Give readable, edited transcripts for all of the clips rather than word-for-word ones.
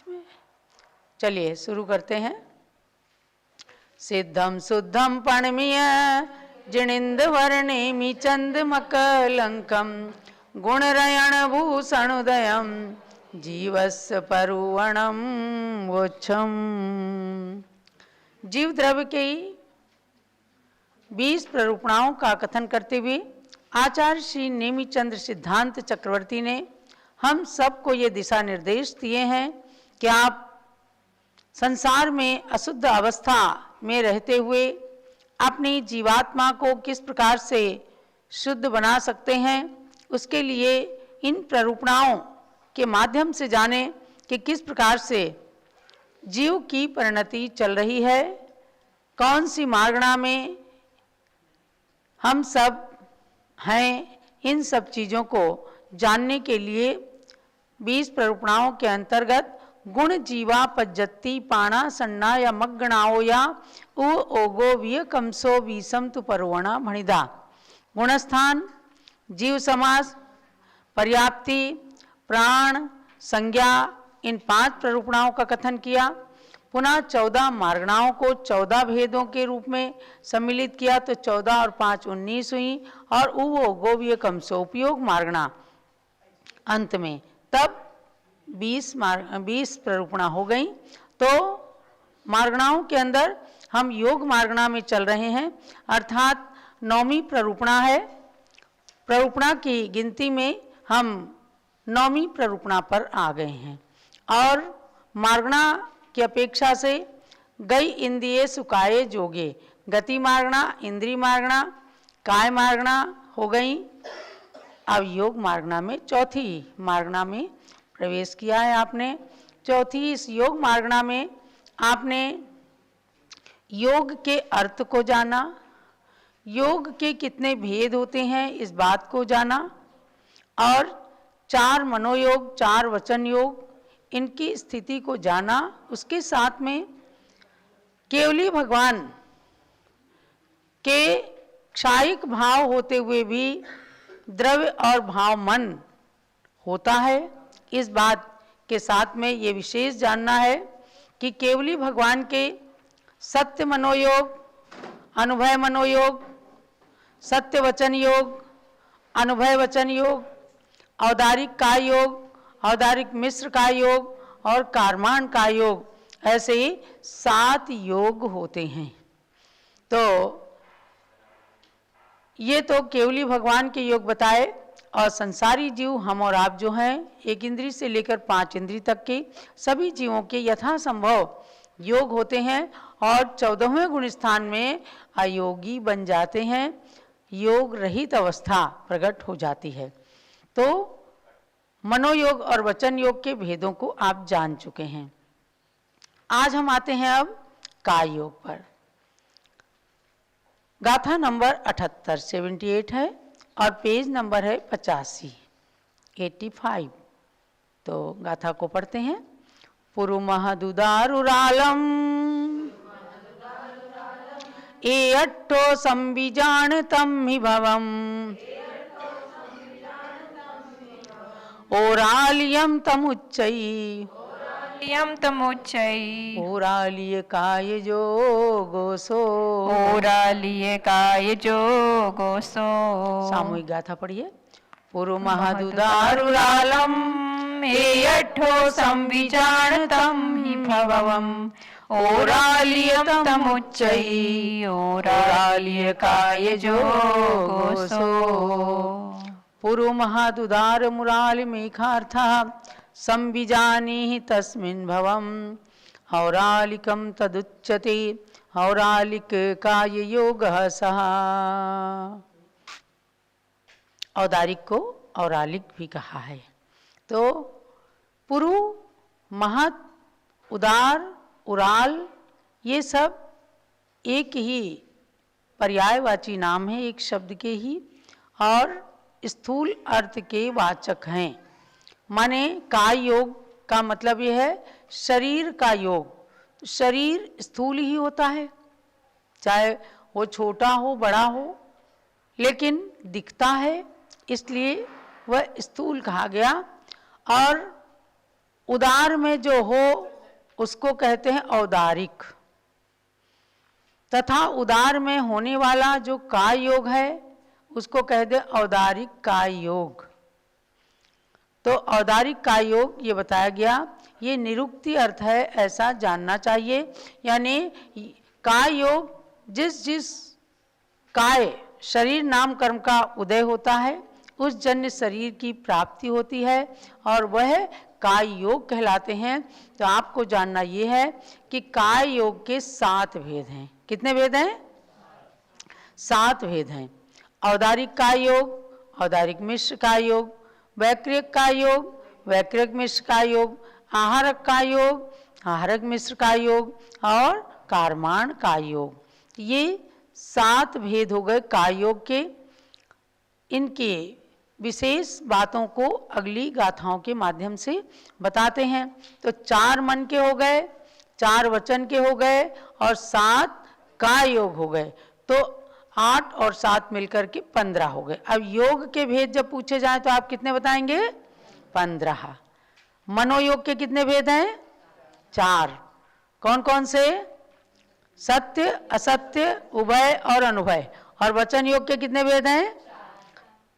बीच में। चलिए शुरू करते हैं। सिद्धम शुद्धम पणमीय जिणिंद वर्णेमि चंदमकलंकम गुणरयण भूषणोदयम जीवस्य परुवणम वोच्छम। जीव द्रव्य के 20 प्ररूपणाओं का कथन करते हुए आचार्य श्री नेमिचंद्र सिद्धांत चक्रवर्ती ने हम सबको ये दिशा निर्देश दिए हैं कि आप संसार में अशुद्ध अवस्था में रहते हुए अपनी जीवात्मा को किस प्रकार से शुद्ध बना सकते हैं, उसके लिए इन प्ररूपणाओं के माध्यम से जाने कि किस प्रकार से जीव की परिणति चल रही है, कौन सी मार्गणा में हम सब हैं। इन सब चीज़ों को जानने के लिए 20 प्ररूपणाओं के अंतर्गत गुण जीवा पज्जति पाणा सन्ना या मग्गणाओ या उ ओगो विय कमसो विषम तु परवणा भणिदा, गुणस्थान, जीव समास, पर्याप्ति, प्राण, संज्ञा, इन 5 प्ररूपणाओं का कथन किया। पुनः 14 मार्गणाओं को 14 भेदों के रूप में सम्मिलित किया, तो 14 और 5 19 हुई और उवो गोव्य कमसो उपयोग मार्गणा अंत में, तब 20 प्ररूपणा हो गई। तो मार्गणाओं के अंदर हम योग मार्गणा में चल रहे हैं, अर्थात 9वीं प्ररूपणा है। प्ररूपणा की गिनती में हम 9वीं प्ररूपणा पर आ गए हैं और मार्गणा की अपेक्षा से गई इंद्रिय सुकाये जोगे, गति मार्गणा, इंद्रिय मार्गणा, काय मार्गणा हो गई। अब योग मार्गणा में चौथी मार्गणा में प्रवेश किया है आपने। चौथी इस योग मार्गणा में आपने योग के अर्थ को जाना, योग के कितने भेद होते हैं इस बात को जाना, और 4 मनोयोग, 4 वचन योग, इनकी स्थिति को जाना। उसके साथ में केवली भगवान के क्षायिक भाव होते हुए भी द्रव्य और भाव मन होता है, इस बात के साथ में ये विशेष जानना है कि केवली भगवान के सत्य मनोयोग, अनुभव मनोयोग, सत्य वचन योग, अनुभव वचन योग, औदारिक का योग, औदारिक मिश्र का योग और कारमान का योग, ऐसे 7 योग होते हैं। तो ये तो केवली भगवान के योग बताए, और संसारी जीव हम और आप जो हैं, 1 इंद्री से लेकर 5 इंद्री तक के सभी जीवों के यथासंभव योग होते हैं और 14वें गुण स्थान में अयोगी बन जाते हैं, योग रहित अवस्था प्रकट हो जाती है। तो मनोयोग और वचन योग के भेदों को आप जान चुके हैं। आज हम आते हैं अब काय योग पर। गाथा नंबर 78 78 है और पेज नंबर है 85। तो गाथा को पढ़ते हैं। पुरु महदुदारुरालम ए अट्टो संविजानतम हि भवम ओरालियम तमुच्चई ओरालिय काय जोगोसो ओरालिय काय जोगोसो। सामूहिक गाथा पढ़िए। पुरु महदुदारुरालम हे अट्ठो संविजानतम हि भवम ओरालियम तमुच्चई ओरालिय काय जोगोसो। पुरु महदुदार मुरालि मेघार्था संविजानीहि तस्मिन् भवम औरालिकम तदुच्यते औरालिक काय योगः सः। औदारिक को औरालिक भी कहा है। तो पुरु, महत, उदार, उराल, ये सब एक ही पर्यायवाची नाम है, एक शब्द के ही, और स्थूल अर्थ के वाचक हैं। माने काय योग का मतलब यह है शरीर का योग। शरीर स्थूल ही होता है, चाहे वो छोटा हो बड़ा हो, लेकिन दिखता है, इसलिए वह स्थूल कहा गया। और उदार में जो हो उसको कहते हैं औदारिक, तथा उदार में होने वाला जो काय योग है उसको कहते हैं औदारिक काय योग। तो औदारिक काय योग ये बताया गया, ये निरुक्ति अर्थ है ऐसा जानना चाहिए। यानी काय योग जिस जिस काय शरीर नाम कर्म का उदय होता है उस जन्य शरीर की प्राप्ति होती है और वह काय योग कहलाते हैं। तो आपको जानना ये है कि काय योग के 7 भेद हैं। कितने भेद हैं? 7 भेद हैं। औदारिक काय योग, औदारिक मिश्र काय योग, वैक्रिक काय योग, वैक्रिक मिश्र काय योग, आहारक काय योग, आहारक मिश्र काय योग और कारमान काय योग। ये 7 भेद हो गए काय योग के। इनके विशेष बातों को अगली गाथाओं के माध्यम से बताते हैं। तो 4 मन के हो गए, 4 वचन के हो गए और 7 काय योग हो गए। तो 8 और 7 मिलकर के 15 हो गए। अब योग के भेद जब पूछे जाएं तो आप कितने बताएंगे? 15। मनोयोग के कितने भेद हैं? 4। कौन कौन से? सत्य, असत्य, उभय और अनुभय। और वचन योग के कितने भेद हैं?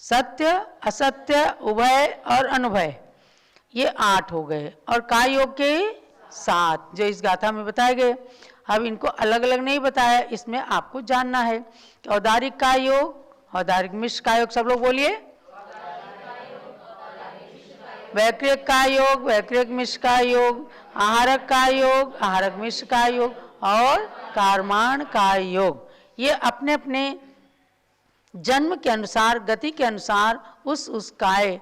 सत्य, असत्य, उभय और अनुभय। ये 8 हो गए। और काय योग के 7 जो इस गाथा में बताए गए। अब इनको अलग अलग नहीं बताया, इसमें आपको जानना है कि औदारिक काय योग, औदारिक मिश्र काय योग, सब लोग बोलिए। वैक्रिक काय योग, वैक्रिक मिश्र काय योग, आहारक काय योग, आहारक मिश्र काय योग और कारमान काय योग। ये अपने अपने जन्म के अनुसार, गति के अनुसार उस काय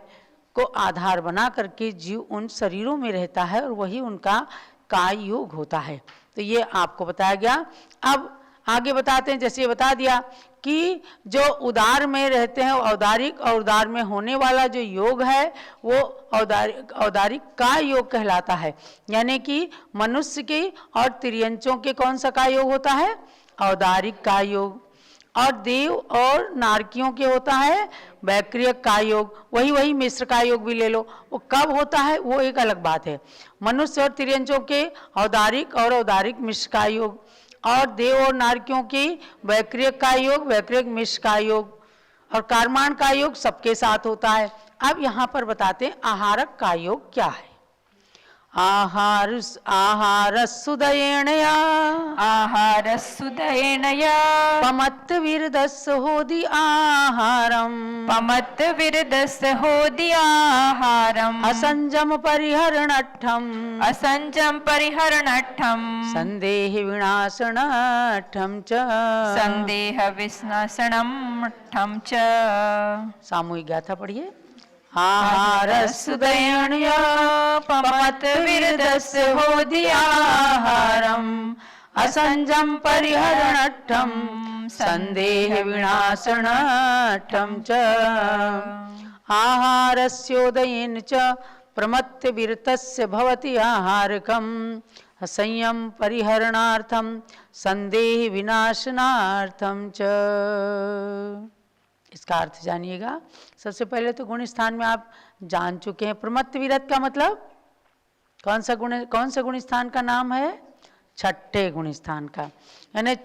को आधार बना करके जीव उन शरीरों में रहता है और वही उनका काय योग होता है। तो ये आपको बताया गया। अब आगे बताते हैं, जैसे ये बता दिया कि जो उदार में रहते हैं औदारिक, और उदार में होने वाला जो योग है वो औदारिक काय योग कहलाता है। यानी कि मनुष्य के और तिर्यंचों के कौन सा काय योग होता है? औदारिक काय योग। और देव और नारकियों के होता है वैक्रियक काय योग। वही मिश्र काय योग भी ले लो, वो कब होता है वो एक अलग बात है। मनुष्य और तिर्यंचों के औदारिक और औदारिक मिश्र काय योग, और देव और नारकियों की वैक्रियक काय योग, वैक्रियक मिश्र काय योग, और कारमान काय योग सबके साथ होता है। अब यहाँ पर बताते हैं आहारक काय योग क्या है। आहारस्सुदयेणया, आहारस्सुदयेणया पमत्त विरदस्य होदि आहारम, पमत्त विरदस्य होदि आहारम, असंजम परिहरणठम, असंजम परिहरणठम, संदेह विनाशनठम च, संदेह विनाशनठम च। सामूहिक गाथा पढ़िए। आहारस्सुदयेणया पमत्त विरदस्य होदि आहारम, असंजम परिहरणठम, संदेह विनाशनठम च। आहारस्योदयेन च प्रमत्त विरतस्य भवति आहारकम, असंयम परिहरणार्थम, संदेह विनाशनार्थम च। इसका अर्थ जानिएगा। सबसे पहले तो गुण स्थान में आप जान चुके हैं। प्रमत्त विरत का मतलब कौन सा गुण स्थान का नाम है? छठे गुण स्थान का। यानी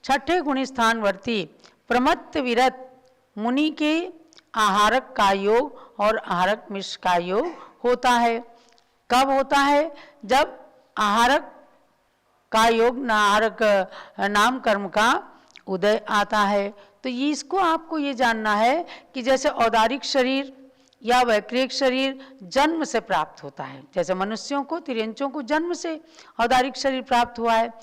छठे गुण स्थान वर्ती प्रमत्त विरत मुनि के आहारक काय योग और आहारक मिश्र काय योग होता है। कब होता है? जब आहारक काय योग आहारक नाम कर्म का उदय आता है। तो ये इसको आपको ये जानना है कि जैसे औदारिक शरीर या वैक्रियक शरीर जन्म से प्राप्त होता है, जैसे मनुष्यों को, तिर्यंचों को जन्म से औदारिक शरीर प्राप्त हुआ है,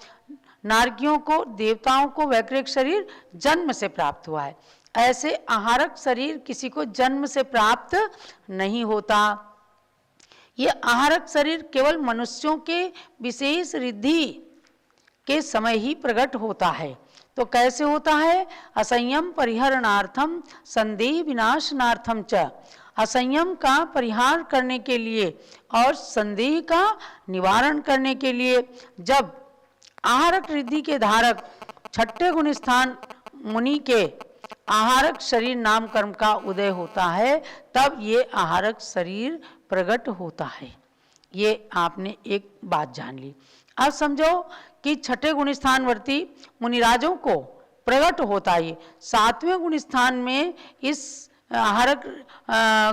नारकियों को, देवताओं को वैक्रियक शरीर जन्म से प्राप्त हुआ है, ऐसे आहारक शरीर किसी को जन्म से प्राप्त नहीं होता। ये आहारक शरीर केवल मनुष्यों के विशेष रिद्धि के समय ही प्रकट होता है। तो कैसे होता है? असंयम परिहरणार्थम, संदेह विनाशनार्थम च। असंयम का परिहार करने के लिए और संदेह का निवारण करने के लिए जब आहारक रिद्धि के धारक छठे गुण स्थान मुनि के आहारक शरीर नाम कर्म का उदय होता है, तब ये आहारक शरीर प्रकट होता है। ये आपने एक बात जान ली। अब समझो कि छठे गुण स्थानवर्ती मुनिराजों को प्रकट होता है। सातवें गुण स्थान में इस आहारक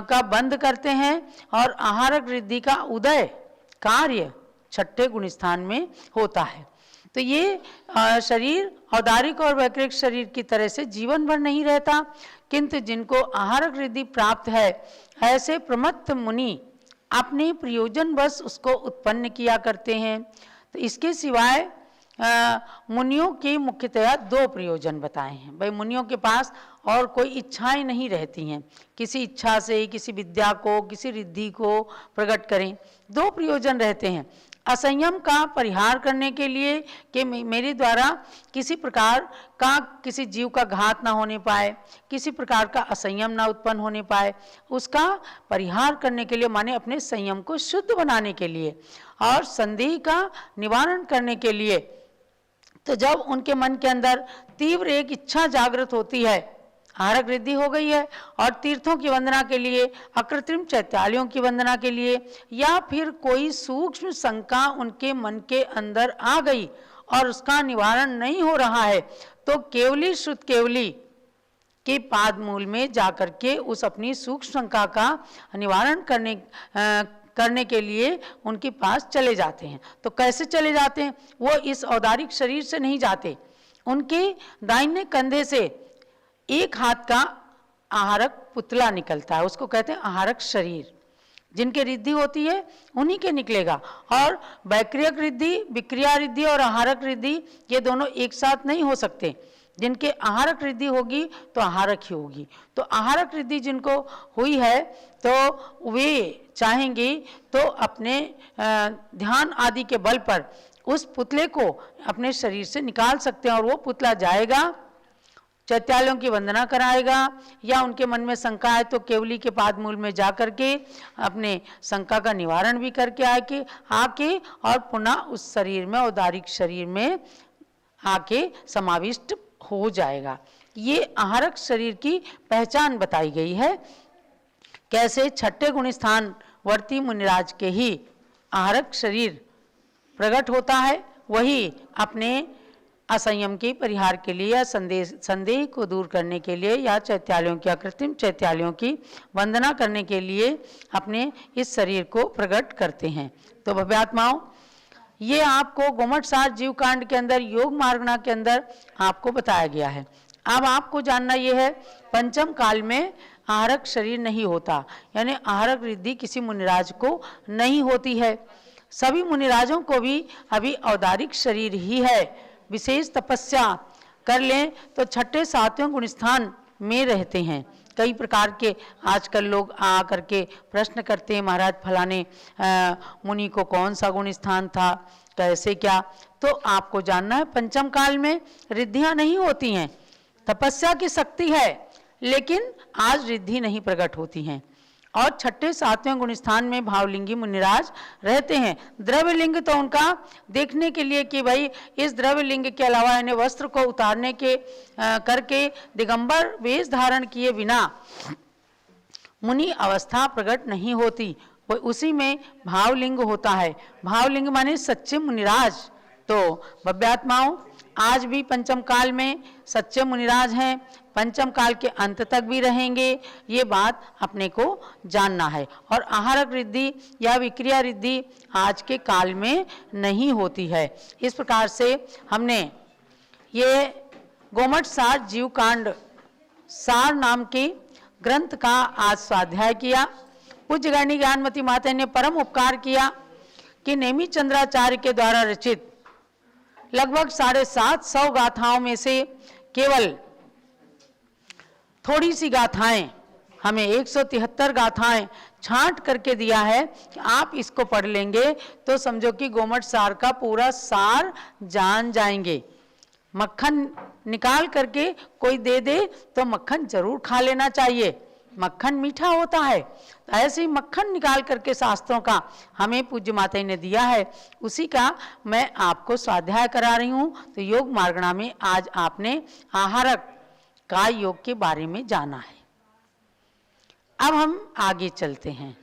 का बंद करते हैं और आहारक रिद्धि का उदय कार्य छठे गुण स्थान में होता है। तो ये शरीर औदारिक और वैकृत शरीर की तरह से जीवन भर नहीं रहता, किंतु जिनको आहारक रिद्धि प्राप्त है ऐसे प्रमत्त मुनि अपने प्रयोजनवश उसको उत्पन्न किया करते हैं। तो इसके सिवाय मुनियों के मुख्यतया दो प्रयोजन बताए हैं। भाई मुनियों के पास और कोई इच्छाएं नहीं रहती हैं, किसी इच्छा से किसी विद्या को किसी रिद्धि को प्रकट करें। दो प्रयोजन रहते हैं, असंयम का परिहार करने के लिए कि मेरे द्वारा किसी प्रकार का किसी जीव का घात ना होने पाए, किसी प्रकार का असंयम ना उत्पन्न होने पाए, उसका परिहार करने के लिए माने अपने संयम को शुद्ध बनाने के लिए, और संदेह का निवारण करने के लिए। तो जब उनके मन के अंदर तीव्र एक इच्छा जागृत होती है, आहारक रिद्धि हो गई है और तीर्थों की वंदना के लिए, अकृत्रिम चैत्यालयों की वंदना के लिए, या फिर कोई सूक्ष्म शंका उनके मन के अंदर आ गई और उसका निवारण नहीं हो रहा है, तो केवली शुद्ध केवली के पाद मूल में जाकर के उस अपनी सूक्ष्म शंका का निवारण करने के लिए उनके पास चले जाते हैं। तो कैसे चले जाते हैं? वो इस औदारिक शरीर से नहीं जाते, उनके दाहिने कंधे से एक हाथ का आहारक पुतला निकलता है, उसको कहते हैं आहारक शरीर। जिनके रिद्धि होती है उन्हीं के निकलेगा। और वैक्रियक रिद्धि, विक्रिया रिद्धि और आहारक रिद्धि ये दोनों एक साथ नहीं हो सकते। जिनके आहारक रिद्धि होगी तो आहारक ही होगी। तो आहारक रिद्धि जिनको हुई है तो वे चाहेंगे तो अपने ध्यान आदि के बल पर उस पुतले को अपने शरीर से निकाल सकते हैं, और वो पुतला जाएगा, चैत्यालयों की वंदना कराएगा, या उनके मन में शंका है तो केवली के पाद मूल में जा करके अपने शंका का निवारण भी करके आके और पुनः उस शरीर में, औदारिक शरीर में आके समाविष्ट हो जाएगा। ये आहारक शरीर की पहचान बताई गई है। कैसे छठे गुण स्थान वर्ती मुनिराज के ही आहारक शरीर प्रकट होता है, वही अपने असंयम के परिहार के लिए या संदेह को दूर करने के लिए या चैत्यालयों की, अकृत्रिम चैत्यालयों की वंदना करने के लिए अपने इस शरीर को प्रकट करते हैं। तो भव्यात्माओं, ये आपको गोमटसार जीव कांड के अंदर, योग मार्गणा के अंदर आपको बताया गया है। अब आपको जानना यह है, पंचम काल में आहारक शरीर नहीं होता, यानी आहारक रिद्धि किसी मुनिराज को नहीं होती है। सभी मुनिराजों को भी अभी औदारिक शरीर ही है। विशेष तपस्या कर लें तो छठे सातवें गुण स्थान में रहते हैं। कई प्रकार के आजकल लोग आ करके प्रश्न करते हैं, महाराज फलाने मुनि को कौन सा गुण स्थान था, कैसे क्या। तो आपको जानना है, पंचम काल में रिद्धियां नहीं होती हैं, तपस्या की शक्ति है, लेकिन आज रिद्धि नहीं प्रकट होती हैं। और छठे सातवें गुण स्थान में भावलिंगी मुनिराज रहते हैं। द्रव्य लिंग तो उनका देखने के लिए कि भाई इस द्रव्य लिंग के अलावा इन्हें वस्त्र को उतारने के करके दिगंबर वेश धारण किए बिना मुनि अवस्था प्रकट नहीं होती, वो उसी में भावलिंग होता है। भावलिंग माने सच्चे मुनिराज। तो भव्यात्माओं, आज भी पंचम काल में सच्चे मुनिराज हैं, पंचम काल के अंत तक भी रहेंगे, ये बात अपने को जानना है। और आहारक रिद्धि या विक्रिया रिद्धि आज के काल में नहीं होती है। इस प्रकार से हमने ये गोमटसार जीव कांड सार नाम के ग्रंथ का आज स्वाध्याय किया। पूज्य गणनी ज्ञानमती माता ने परम उपकार किया कि नेमी चंद्राचार्य के द्वारा रचित लगभग 750 गाथाओं में से केवल थोड़ी सी गाथाएं, हमें 173 गाथाएं छांट करके दिया है कि आप इसको पढ़ लेंगे तो समझो कि गोमटसार का पूरा सार जान जाएंगे। मक्खन निकाल करके कोई दे दे तो मक्खन जरूर खा लेना चाहिए, मक्खन मीठा होता है। तो ऐसे ही मक्खन निकाल करके शास्त्रों का हमें पूज्य माता ने दिया है, उसी का मैं आपको स्वाध्याय करा रही हूँ। तो योग मार्गणा में आज आपने आहारक काय योग के बारे में जाना है। अब हम आगे चलते हैं।